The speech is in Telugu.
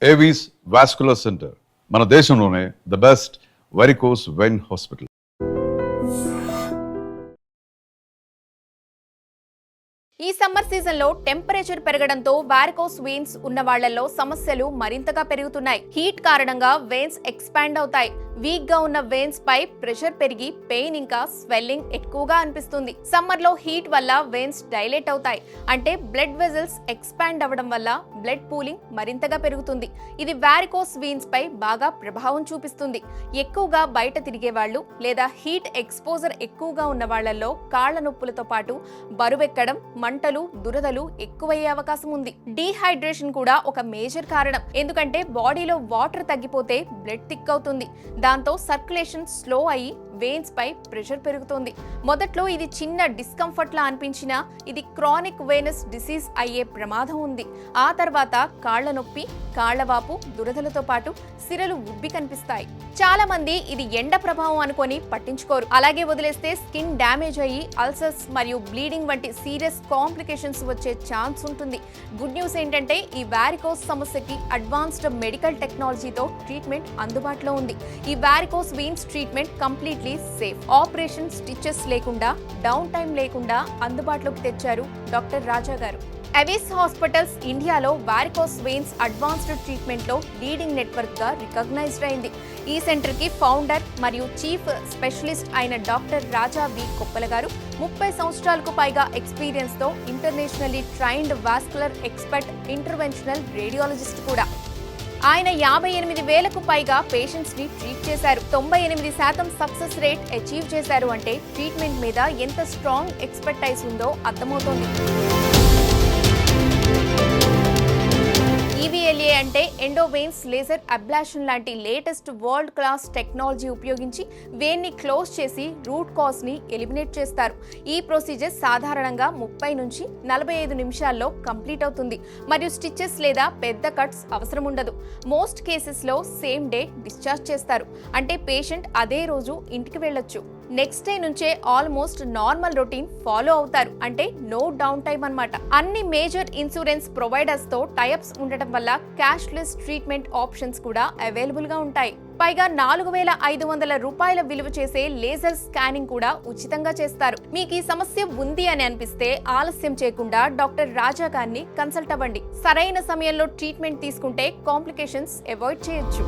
ఏవీస్ వాస్కులర్ సెంటర్ మన దేశంలోనే the best varicose vein hospital. ఈ సమ్మర్ సీజన్ లో టెంపరేచర్ పెరగడంతో వారికోస్ వెయిన్స్ ఉన్న వాళ్లలో సమస్యలు మరింతగా పెరుగుతున్నాయి. హీట్ కారణంగా వెయిన్స్ ఎక్స్పాండ్ అవుతాయి. వీక్ గా ఉన్న వెయిన్స్ పై ప్రెషర్ పెరిగి పెయిన్ ఇంకా స్వెల్లింగ్ ఎక్కువగా అనిపిస్తుంది. సమ్మర్ లో హీట్ వల్ల వెయిన్స్ డైలేట్ అవుతాయి. అంటే బ్లడ్ వెజల్స్ ఎక్స్పాండ్ అవ్వడం వల్ల బ్లడ్ పూలింగ్ మరింతగా పెరుగుతుంది. ఇది వారికోస్ వెయిన్స్ పై బాగా ప్రభావం చూపిస్తుంది. ఎక్కువగా బయట తిరిగే వాళ్ళు లేదా హీట్ ఎక్స్పోజర్ ఎక్కువగా ఉన్న వాళ్లలో కాళ్ల నొప్పులతో పాటు బరువెక్కడం, మంటలు, దురదలు ఎక్కువయ్యే అవకాశం ఉంది. డీహైడ్రేషన్ కూడా ఒక మేజర్ కారణం. ఎందుకంటే బాడీలో వాటర్ తగ్గిపోతే బ్లడ్ థిక్ అవుతుంది. దాంతో సర్క్యులేషన్ స్లో అయ్యి వెయిన్స్ పై ప్రెషర్ పెరుగుతుంది. మొదట్లో ఇది చిన్న డిస్కంఫర్ట్ లా అనిపించినా ఇది క్రానిక్ వెయినస్ డిసీజ్ అయ్యే ప్రమాదం ఉంది. ఆ తర్వాత కాళ్ల నొప్పి, కాళ్లవాపు, దురదలతో పాటు సిరలు ఉబ్బి కనిపిస్తాయి. చాలా మంది ఇది ఎండ ప్రభావం అనుకొని పట్టించుకోరు. అలాగే వదిలేస్తే స్కిన్ డ్యామేజ్ అయ్యి అల్సర్స్ మరియు బ్లీడింగ్ వంటి సీరియస్ కాంప్లికేషన్స్ వచ్చే ఛాన్స్ ఉంటుంది. గుడ్ న్యూస్ ఏంటంటే ఈ వారికోస్ సమస్యకి అడ్వాన్స్డ్ మెడికల్ టెక్నాలజీతో ట్రీట్మెంట్ అందుబాటులో ఉంది. ఈ varicose veins treatment completely safe. Operation, stitches లేకుండా, డౌన్ టైం లేకుండా అందుబాటులోకి తెచ్చారు డాక్టర్ రాజా గారు. ఏవీస్ హాస్పిటల్స్ ఇండియాలో వారికోస్ వెయిన్స్ అడ్వాన్స్డ్ ట్రీట్మెంట్ లో లీడింగ్ నెట్వర్క్ గా రికగ్నైజ్డ్ అయింది. ఈ సెంటర్ కి ఫౌండర్ మరియు చీఫ్ స్పెషలిస్ట్ అయిన డాక్టర్ రాజా వి కొప్పల గారు 30 సంవత్సరాలకు పైగా ఎక్స్పీరియన్స్ తో internationally trained vascular expert, interventional radiologist కూడా. ఆయన 58,000కు పైగా పేషెంట్స్ ని ట్రీట్ చేశారు. 98% సక్సెస్ రేట్ అచీవ్ చేశారు. అంటే ట్రీట్మెంట్ మీద ఎంత స్ట్రాంగ్ ఎక్స్పర్టైజ్ ఉందో అర్థమవుతోంది. ఈవీఎల్ఏ అంటే ఎండోవెయిన్స్ లేజర్ అబ్లాషన్ లాంటి లేటెస్ట్ వరల్డ్ క్లాస్ టెక్నాలజీ ఉపయోగించి వెయిన్ ని క్లోజ్ చేసి రూట్ కాజ్ ని ఎలిమినేట్ చేస్తారు. ఈ ప్రొసీజర్ సాధారణంగా 30 నుంచి 45 నిమిషాల్లో కంప్లీట్ అవుతుంది. మరియు స్టిచెస్ లేదా పెద్ద కట్స్ అవసరం ఉండదు. మోస్ట్ కేసెస్ లో సేమ్ డే డిశ్చార్జ్ చేస్తారు. అంటే పేషెంట్ అదే రోజు ఇంటికి వెళ్ళొచ్చు. నెక్స్ట్ డే నుంచే ఆల్మోస్ట్ నార్మల్ రొటీన్ ఫాలో అవుతారు. అంటే నో డౌన్ టైం అన్నమాట. అన్ని మేజర్ ఇన్సూరెన్స్ ప్రొవైడర్స్ తో టైఅప్స్ ఉండటం వల్ల క్యాష్లెస్ ట్రీట్మెంట్ ఆప్షన్స్ కూడా అవైలబుల్ గా ఉంటాయి. పైగా 4,500 రూపాయల విలువ చేసే లేజర్ స్కానింగ్ కూడా ఉచితంగా చేస్తారు. మీకు ఈ సమస్య ఉంది అని అనిపిస్తే ఆలస్యం చేయకుండా డాక్టర్ రాజా గారిని కన్సల్ట్ అవ్వండి. సరైన సమయంలో ట్రీట్మెంట్ తీసుకుంటే కాంప్లికేషన్స్ అవాయిడ్ చేయొచ్చు.